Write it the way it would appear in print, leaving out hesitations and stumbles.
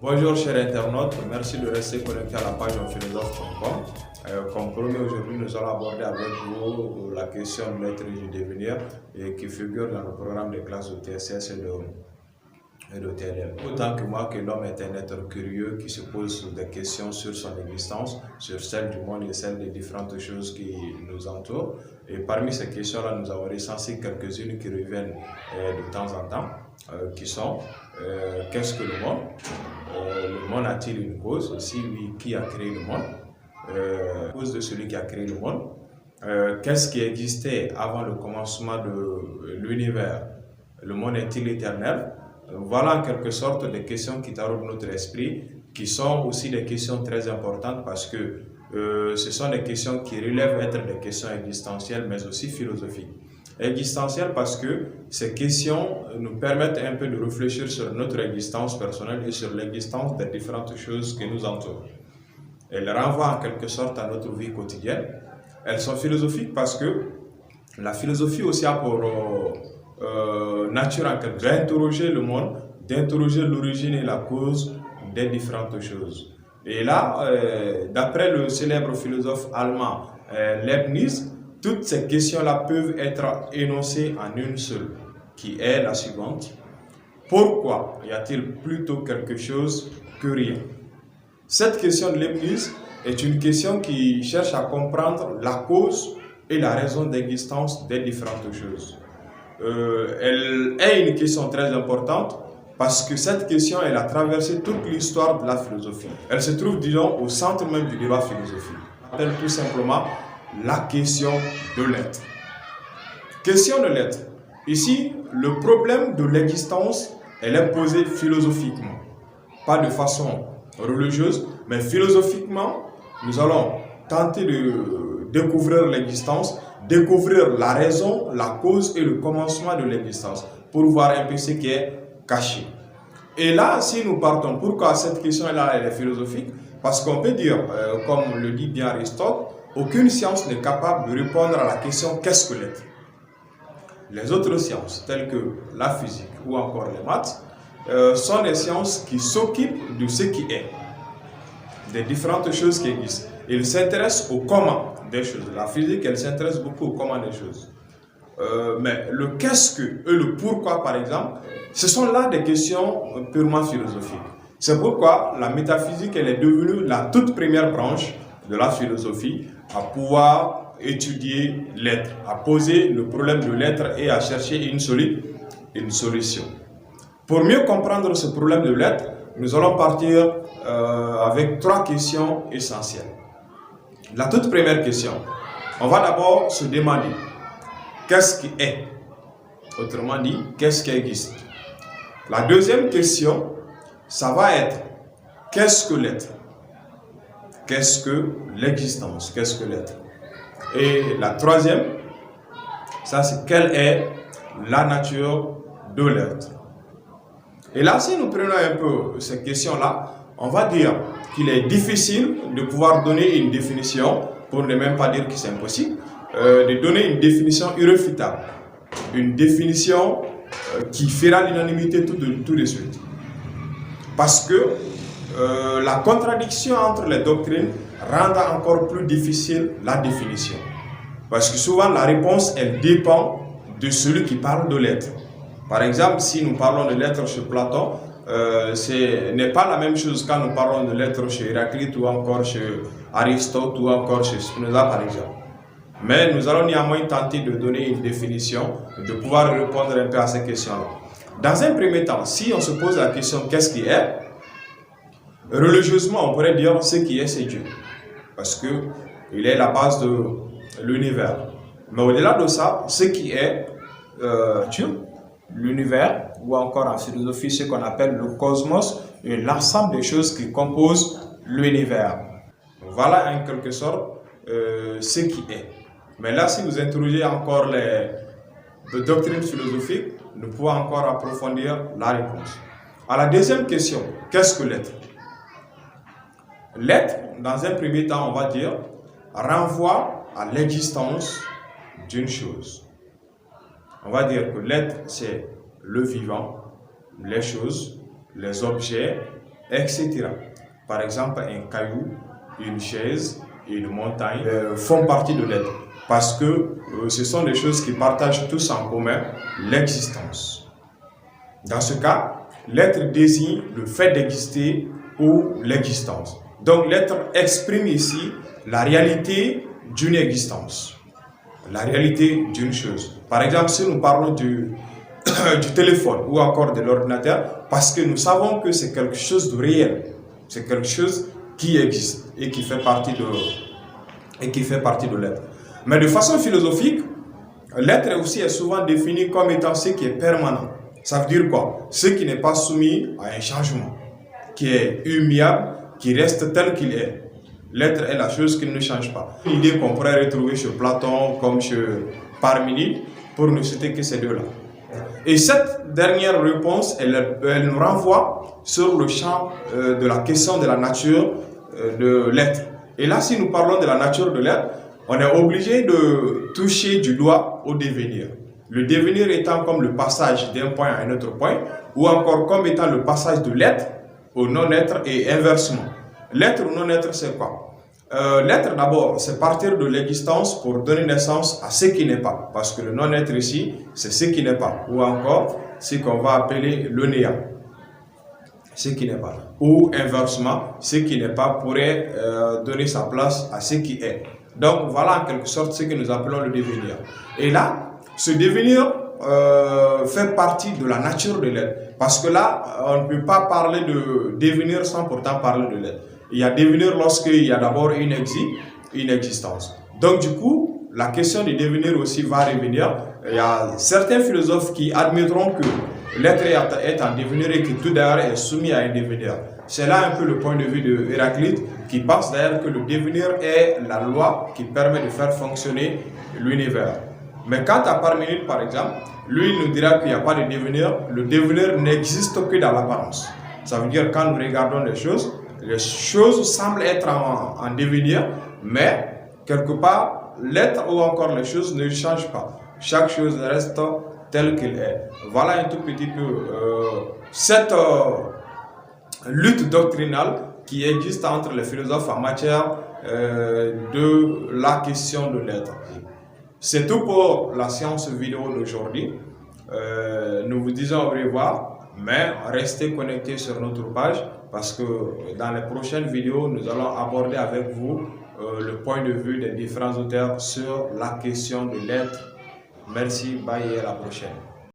Bonjour chers internautes, merci de rester connectés à la page onphilosophe.com. Comme promis, aujourd'hui nous allons aborder avec vous la question de l'être et du devenir et qui figure dans le programme des classes de TSS et de TLM. Autant que moi que l'homme est un être curieux qui se pose des questions sur son existence, sur celle du monde et celle des différentes choses qui nous entourent. Et parmi ces questions-là, nous avons recensé quelques-unes qui reviennent de temps en temps, qui sont qu'est-ce que le monde? Le monde a-t-il une cause? Si oui, qui a créé le monde? La cause de celui qui a créé le monde. Qu'est-ce qui existait avant le commencement de l'univers? Le monde est-il éternel? Voilà en quelque sorte des questions qui taraudent notre esprit, qui sont aussi des questions très importantes parce que ce sont des questions qui relèvent être des questions existentielles mais aussi philosophiques. Existentielles parce que ces questions nous permettent un peu de réfléchir sur notre existence personnelle et sur l'existence des différentes choses qui nous entourent. Elles renvoient en quelque sorte à notre vie quotidienne. Elles sont philosophiques parce que la philosophie aussi a pour nature en quelque sorte d'interroger le monde, d'interroger l'origine et la cause des différentes choses. Et là, d'après le célèbre philosophe allemand Leibniz, toutes ces questions-là peuvent être énoncées en une seule, qui est la suivante. Pourquoi y a-t-il plutôt quelque chose que rien? Cette question de Leibniz est une question qui cherche à comprendre la cause et la raison d'existence des différentes choses. Elle est une question très importante parce que cette question, elle a traversé toute l'histoire de la philosophie. Elle se trouve, disons, au centre même du débat philosophique. On appelle tout simplement la question de l'être. Question de l'être. Ici, le problème de l'existence, elle est posée philosophiquement. Pas de façon religieuse, mais philosophiquement, nous allons tenter de découvrir l'existence, découvrir la raison, la cause et le commencement de l'existence, pour voir un peu ce qui est caché. Et là, si nous partons, pourquoi cette question-là, elle est philosophique? Parce qu'on peut dire, comme le dit bien Aristote, aucune science n'est capable de répondre à la question « qu'est-ce que l'être ?» Les autres sciences, telles que la physique ou encore les maths, sont des sciences qui s'occupent de ce qui est, des différentes choses qui existent. Ils s'intéressent au comment des choses. La physique, elle s'intéresse beaucoup au comment des choses. Mais le qu'est-ce que et le pourquoi, par exemple, ce sont là des questions purement philosophiques. C'est pourquoi la métaphysique, elle est devenue la toute première branche de la philosophie à pouvoir étudier l'être, à poser le problème de l'être et à chercher une solution. Pour mieux comprendre ce problème de l'être, nous allons partir avec trois questions essentielles. La toute première question, on va d'abord se demander qu'est-ce qui est? Autrement dit, qu'est-ce qui existe? La deuxième question, ça va être qu'est-ce que l'être? Qu'est-ce que l'existence? Qu'est-ce que l'être? Et la troisième, ça c'est quelle est la nature de l'être? Et là, si nous prenons un peu ces questions-là, on va dire qu'il est difficile de pouvoir donner une définition, pour ne même pas dire que c'est impossible, de donner une définition irréfutable, une définition qui fera l'unanimité tout de suite. Parce que la contradiction entre les doctrines rend encore plus difficile la définition. Parce que souvent la réponse, elle dépend de celui qui parle de l'être. Par exemple, si nous parlons de l'être chez Platon, ce n'est pas la même chose quand nous parlons de l'être chez Héraclite ou encore chez Aristote ou encore chez Spinoza par exemple. Mais nous allons néanmoins tenter de donner une définition, de pouvoir répondre un peu à ces questions-là. Dans un premier temps, si on se pose la question qu'est-ce qui est, religieusement on pourrait dire ce qui est c'est Dieu. Parce qu'il est la base de l'univers. Mais au-delà de ça, ce qui est Dieu, l'univers, ou encore en philosophie ce qu'on appelle le cosmos, et l'ensemble des choses qui composent l'univers. Voilà en quelque sorte ce qui est. Mais là, si vous interrogez encore les doctrines philosophiques, nous pouvons encore approfondir la réponse. À la deuxième question, qu'est-ce que l'être? L'être, dans un premier temps, on va dire, renvoie à l'existence d'une chose. On va dire que l'être, c'est le vivant, les choses, les objets, etc. Par exemple, un caillou, une chaise, une montagne font partie de l'être. Parce que ce sont des choses qui partagent tous en commun l'existence. Dans ce cas, l'être désigne le fait d'exister ou l'existence. Donc l'être exprime ici la réalité d'une existence, la réalité d'une chose. Par exemple, si nous parlons du téléphone ou encore de l'ordinateur, parce que nous savons que c'est quelque chose de réel, c'est quelque chose qui existe et qui fait partie de l'être. Mais de façon philosophique, l'être aussi est souvent défini comme étant ce qui est permanent. Ça veut dire quoi? Ce qui n'est pas soumis à un changement, qui est immuable, qui reste tel qu'il est. L'être est la chose qui ne change pas. L'idée qu'on pourrait retrouver chez Platon comme chez Parménide, pour ne citer que ces deux-là. Et cette dernière réponse, elle nous renvoie sur le champ de la question de la nature de l'être. Et là, si nous parlons de la nature de l'être, on est obligé de toucher du doigt au devenir. Le devenir étant comme le passage d'un point à un autre point, ou encore comme étant le passage de l'être au non-être et inversement. L'être ou non-être, c'est quoi? L'être, d'abord, c'est partir de l'existence pour donner naissance à ce qui n'est pas. Parce que le non-être ici, c'est ce qui n'est pas. Ou encore, ce qu'on va appeler le néant. Ce qui n'est pas. Ou inversement, ce qui n'est pas pourrait donner sa place à ce qui est. Donc, voilà en quelque sorte ce que nous appelons le devenir. Et là, ce devenir fait partie de la nature de l'être. Parce que là, on ne peut pas parler de devenir sans pourtant parler de l'être. Il y a devenir lorsqu'il y a d'abord une existence. Donc du coup, la question du devenir aussi va revenir. Il y a certains philosophes qui admettront que l'être est en devenir et que tout d'ailleurs est soumis à un devenir. C'est là un peu le point de vue de Héraclite qui pense d'ailleurs que le devenir est la loi qui permet de faire fonctionner l'univers. Mais quant à Parménide par exemple, lui il nous dira qu'il n'y a pas de devenir. Le devenir n'existe que dans l'apparence. Ça veut dire quand nous regardons les choses semblent être en devenir, mais quelque part, l'être ou encore les choses ne changent pas. Chaque chose reste telle qu'elle est. Voilà un tout petit peu cette lutte doctrinale qui existe entre les philosophes en matière de la question de l'être. C'est tout pour la séance vidéo d'aujourd'hui. Nous vous disons au revoir. Mais restez connectés sur notre page parce que dans les prochaines vidéos, nous allons aborder avec vous le point de vue des différents auteurs sur la question de l'être. Merci, bye et à la prochaine.